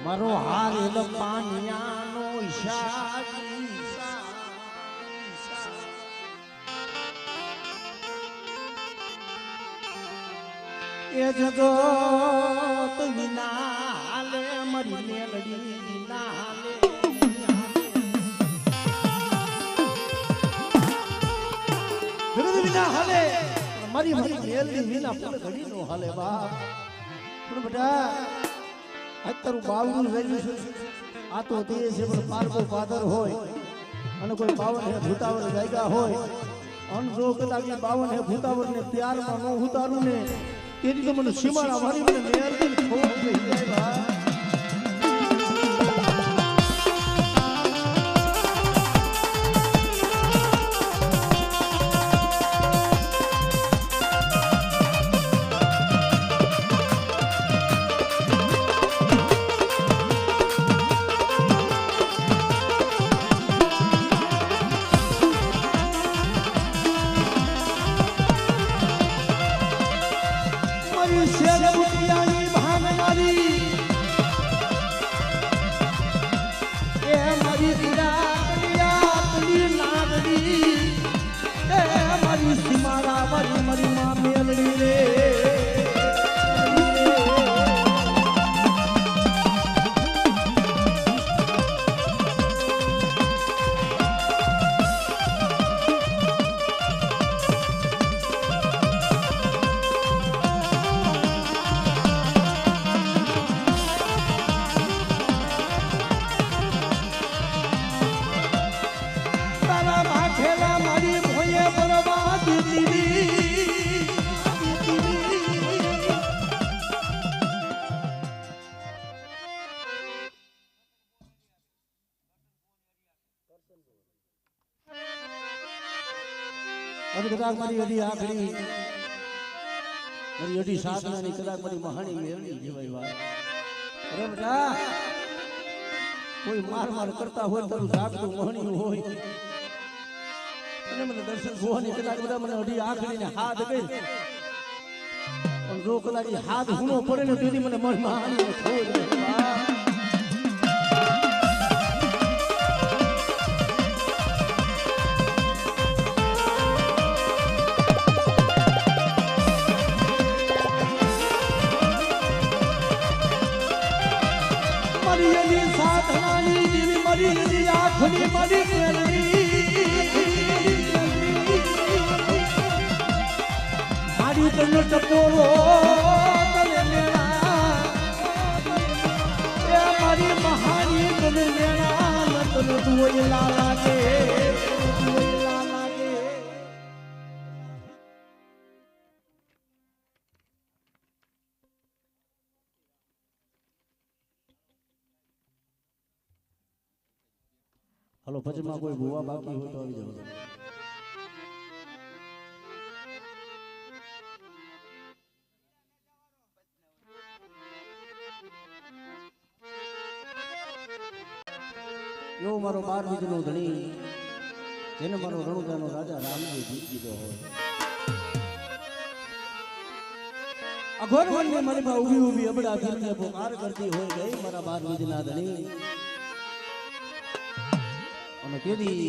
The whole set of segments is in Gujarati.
મારો હાર એલો પાનિયાનો એ જગત વિના હાલે મારી મેલડી વિના હાલે જગત વિના હાલે મારી મેલડી વિના પણ ઘડી નો હાલે બાપ પણ બેટા અત્યારું બાવનું વેલ્યુ છે આ તો તે છે પણ પારકો પાદર હોય અને કોઈ 52 હે ભૂતાવર જાયગા હોય અન જો કદાચ 52 હે ભૂતાવર ને પ્યારમાં નો ઉતારું ને તેની તો મને સીમાડા મારી મને મેરદી ખોટ ગઈ જાય બા अब कदाच मारी अडी आखड़ी मारी अडी साधना ની કદાચ મારી મહાણી મેળવી જેવાય વાત અરે બેટા કોઈ માર કરતા હોય તારું જાગતું મહાણી હોય અને મને દર્શન ભોવાની કદાચ બધા મને અડી આખડી ને હાથ ગઈ પણ જો કદાચ હાથ હુનો પડે ને તેથી મને મહાણી છોડ દે આખની મારી મારી તને ટપોરો તને લેણા એ મારી મહાની તને લેણા તને દુઓયલા લાગે દુઓયલા લાગે હલો ભજનમાં કોઈ ભૂવા બાકી હોય તો આવી જાવ એવો મારો 12 બીજનો ધણી જેને મારો રણુજાનો રાજા રામજી જીતી દીધો હોય અઘોર વનને મારી માં ઊભી ઊભી અબડા ફીરને પુકાર કરતી હોય ગઈ મારા 12 બીજના ધણી અને તેદી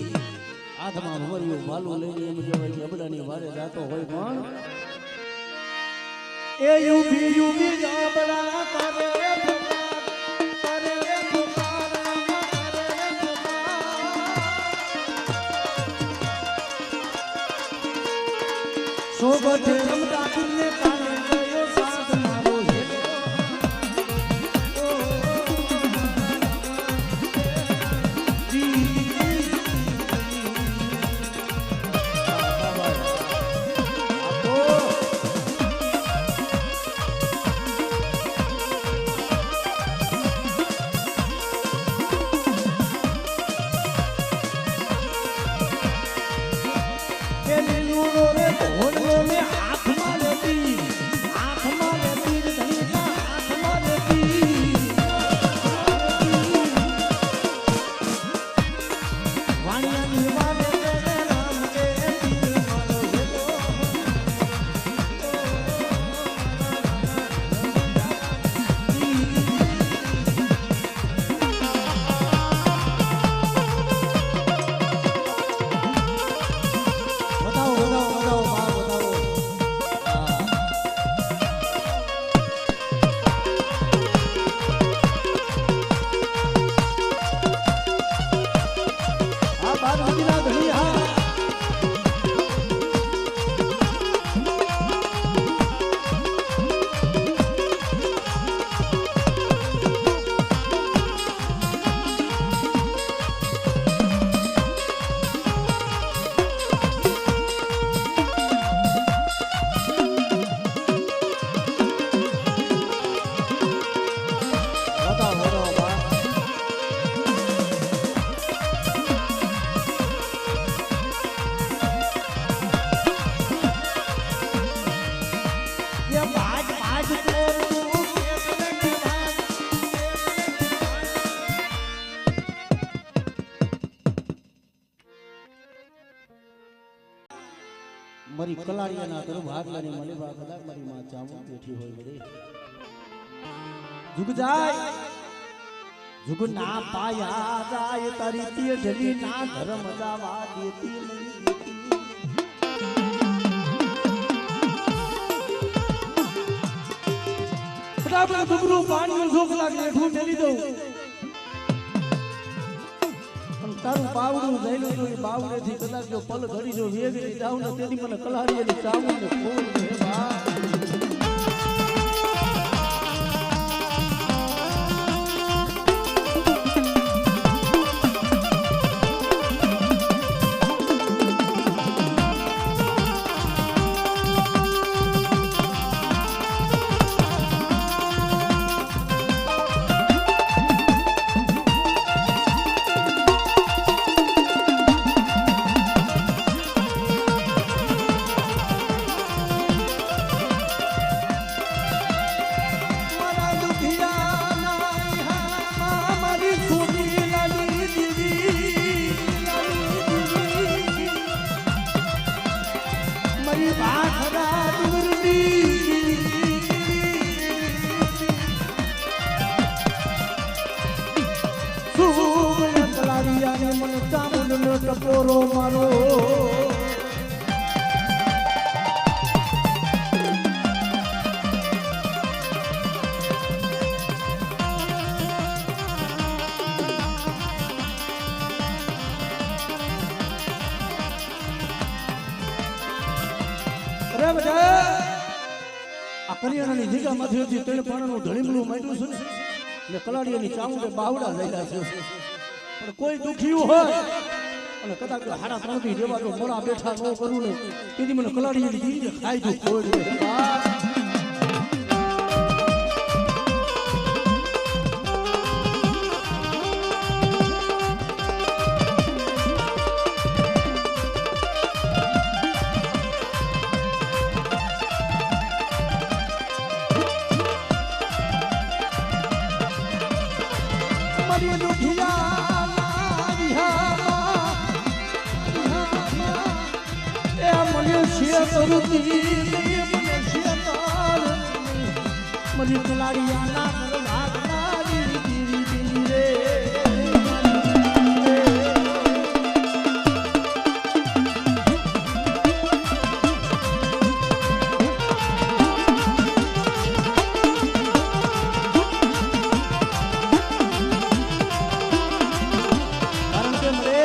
આત્મા ભમરિયો ભાલું લઈને એમ કહેવાય કે અબડાની વારે જાતો હોય પણ એ યુબી યુબી અબડા કરે સોગઠે રમતા તુમને કાને ગયો સાથ મારો કલાડિયાના ઘર ભાગલાની મને બા કદાચ મારી માં ચામું બેઠી હોય વડે જુગ જાય જુગ ના પાયા જાય તારી તીર ઢલી ના ધર્મ જાવા દેતી નહીં બરાબર ડુગરું પાણીનું જોક લાગે ઠૂં ઢેલી દઉં તારું બાવડું જઈલું જો એ બાવડેથી કદાચ જો પલ ઘડી જો વેગી જાઉં ને તેથી મને કલાડીએની ચાવું ને ફૂલ હે બા ટકોરો મારો અરે બેટા આ કરિયાણાની જગ્યામાંથી હતી તેલ પાણાનું ઢળીમલું માંડ્યું છે ને કલાડીયાની ચામુંડે બાવડા લઈલા છે પણ કોઈ દુખિયું હોય અને કદાચ હાડા 3 થી જેવા જો મોડા બેઠા ન કરું ને તેથી મને કલાડીની દીદી ખાઈ દઉં કોઈ મારી દુખિયા મને કલાડિયાના ઘર ભાગનારી દીરી દીરી રે કારણ કે મને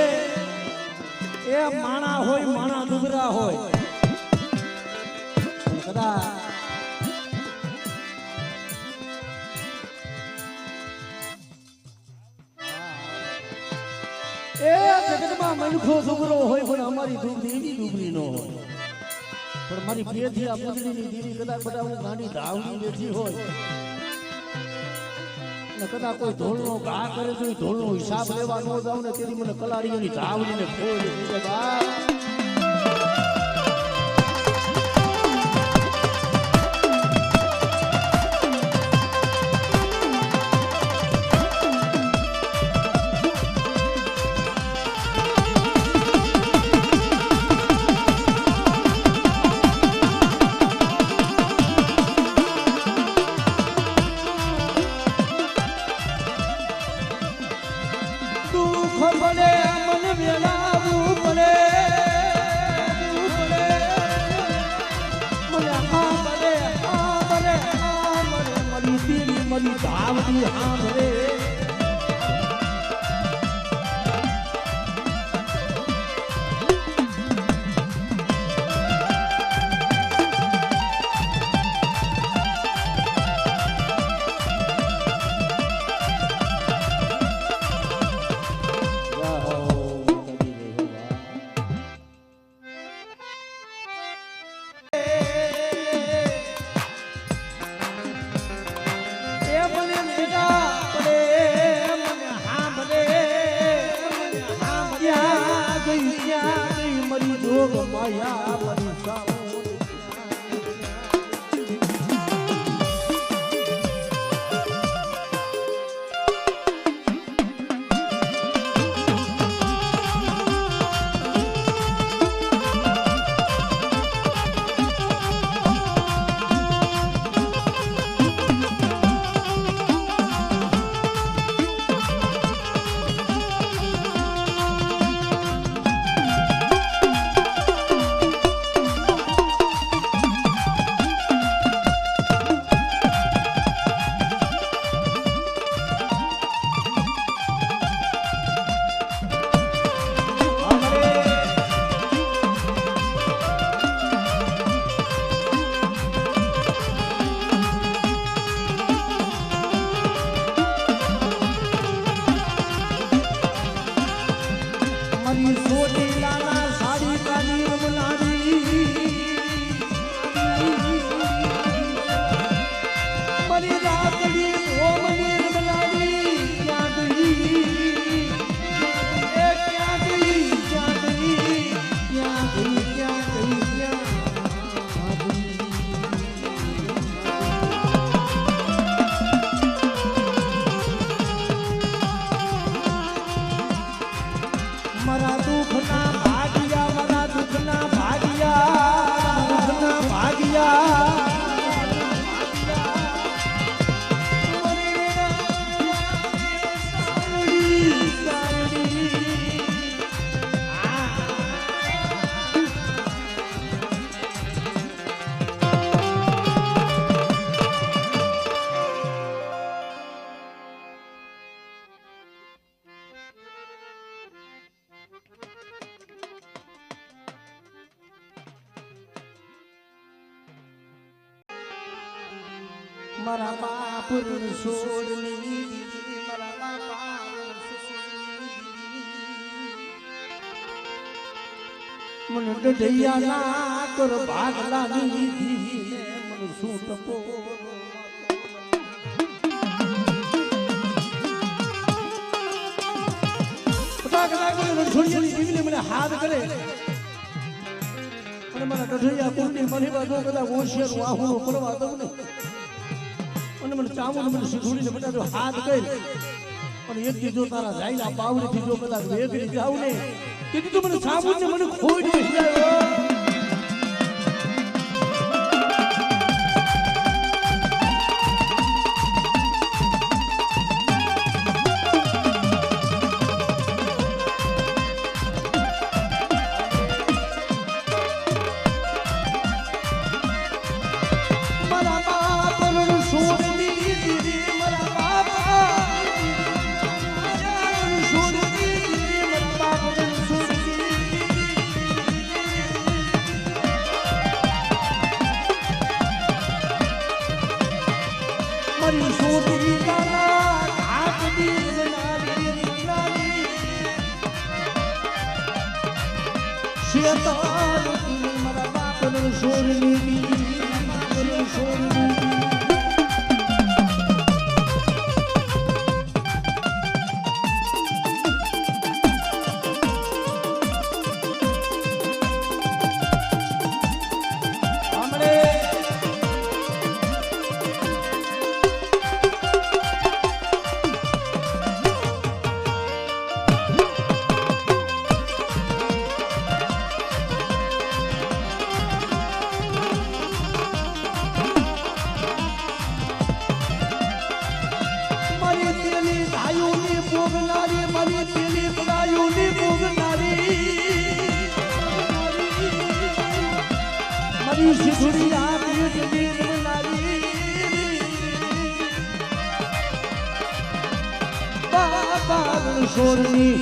એ માણા હોય માણા ડુગરા હોય કદાચ એ જગતમાં મનખો છોકરો હોય પણ અમારી ડુબરી એવી ડુબરી નો હોય પણ મારી પેથી આ પૂજડીની દીરી કદાચ બધા હું ગાંડી ધાવડી બેઠી હોય ને કદાચ કોઈ ઢોલનો ઘા કરે તો ઢોલનો હિસાબ લેવા ન જાવ ને તેથી મને કલાડીની ધાવડીને ફોડી દીધો બા ધાવડી હાંભરે માયા મરી મારા બાપ સોડની દીદી મારા બાપ મને ગઢૈયા ના કર ભાગલા દીદી મને શું તપો મને હાથ કરે અને મને ગઢૈયા કુંડી મળી બાજુ કદાચ હોશિયાર વાહુનો પડવા દઉં ને અને મને ચામુંડ મને શીખુડીને બધા જો હાથ કરી અને એક દી જો તારા જાયલા પાવડીથી જો કદાચ વેગરી જાવ ને તેથી તો મને ચામુંડને મને ખોઈ બેસી આવ્યો મારા બાપ છોડની છોડની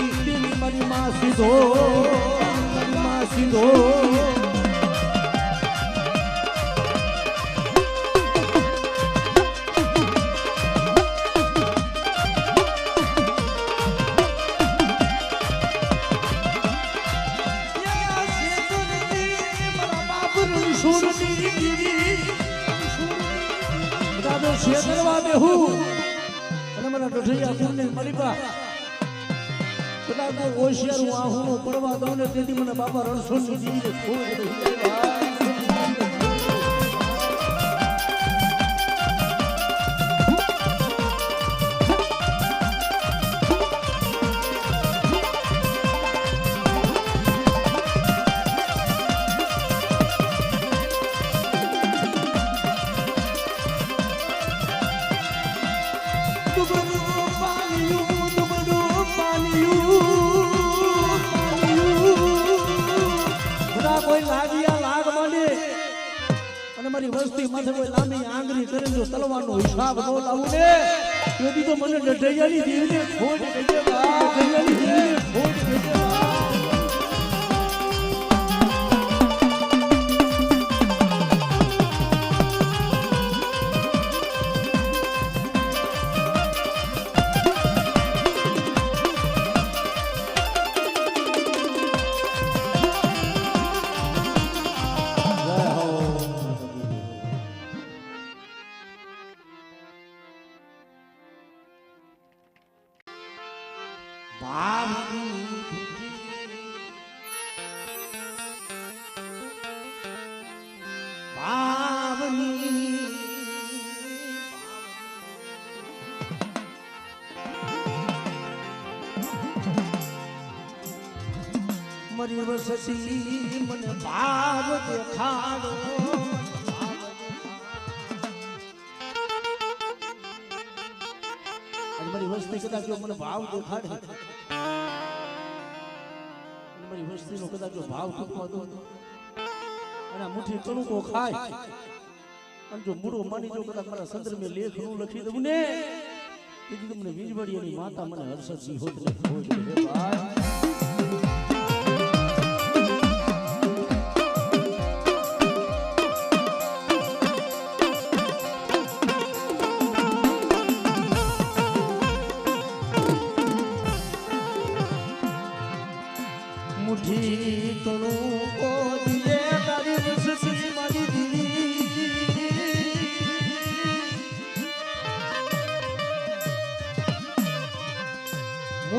મારી માં સીધો છેતરવા બેહું અને મારા ગઢૈયા કુંડને મારી પા કદાચ હોશિયાર વાહુનો પડવા દઉં ને તેથી મને બાપા રણછોડની જીવીને ખોઈ વસ્તી માથે કોઈ લાંબી આંગળી કરે જો તલવાનો હિસાબ ન લાવું ને તેથી તો મને ગઢૈયાની જીવને ખોટ દેજે બા ગઢૈયાની જીવને ખોટ દેજે બા મરી વસતી મને ભાવ દેખાડો મારી વસ્તી કદાચ મને ભાવ દેખાડે મારી વસ્તીનો કદાચ ભાવ ચૂકવા દો અને મુઠ્ઠી કણુકો ખાય અને જો મૂળો માની જો કદાચ મારા સંદર્ભે લેખનું લખી દઉં ને તેથી તમને વીજવાડીની માતા મને હર્ષદ હોત ને ભાઈ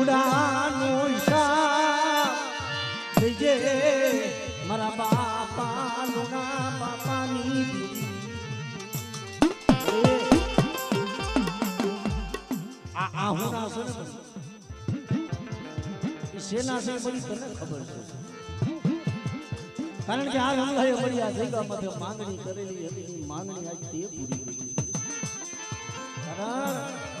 રૂડાનો હિસાબ જય મારા બાપા લુના બાપાની આ હું ના સેના છે બધી તને ખબર છે કારણ કે આ ગંગાએ બળી આ જગ્યામાં માંગણી કરેલી હતી માંગણી આજ તે પૂરી કરી કારણ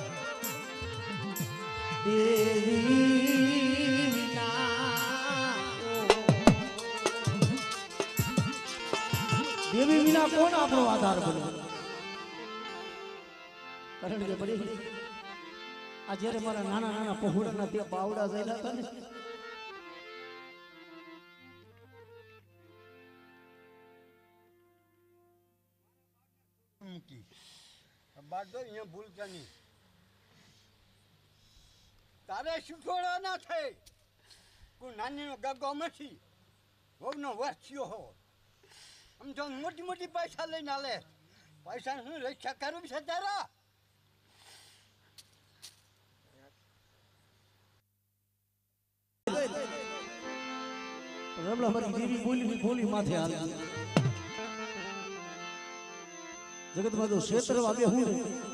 દેવી વિના કોણ આપણો આધાર બને કારણ કે બધી આ જ્યારે મારા નાના નાના પહોળાના તે પાવડા જયેલા હતા ને બાદો અહીંયા ભૂલતા નહીં તારે શીખવાડવા ના થાય કોઈ નાનીનો ગગો નથી વહુનો વસ થયો હો આમ તો મોટી મોટી પૈસા લઈને આલે પૈસા શું રક્ષા કરવી છે તારા રમલા મારી દેવી બોલી માથે હાલ જગતમાં જો ક્ષેત્ર વાગે હું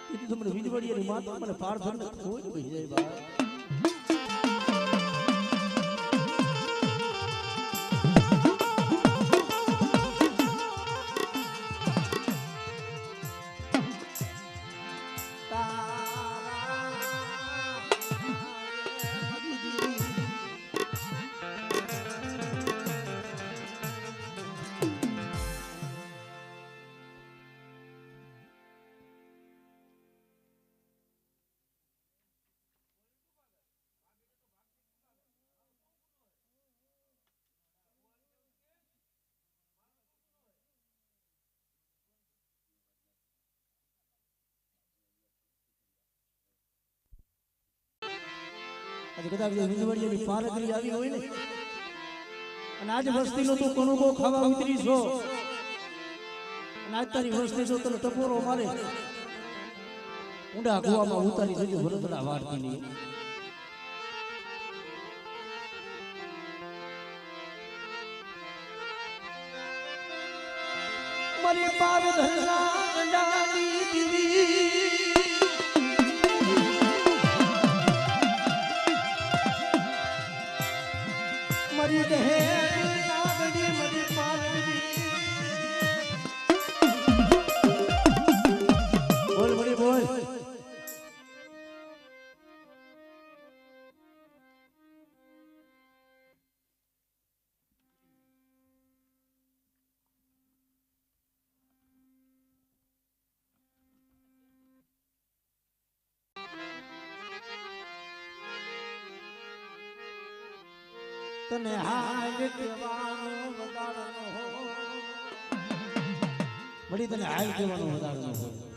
તેથી તમને વીજવડિયાની માતા મને પાર ધરને કોઈ કહી જાય બા આજે કદાચ વીજવડિયાની પારગરી આવી હોય ને અને આજ વસ્તીનો તું કણુકો ખાવા ઉતરી છો અને આજ તારી વસ્તી જો તને ટપોરો મારે ઊંડા કુવામાં ઉતારી જજો વરતડા વાળતી નહીં મારી પાર ધરના ગંડાની દીવી મરી દે નાગડી મરી પાલડી બોલ મરી બોલ તને હાલ કહેવાનો વધારનો હો મળી તને હાલ કહેવાનો વધારનો હોય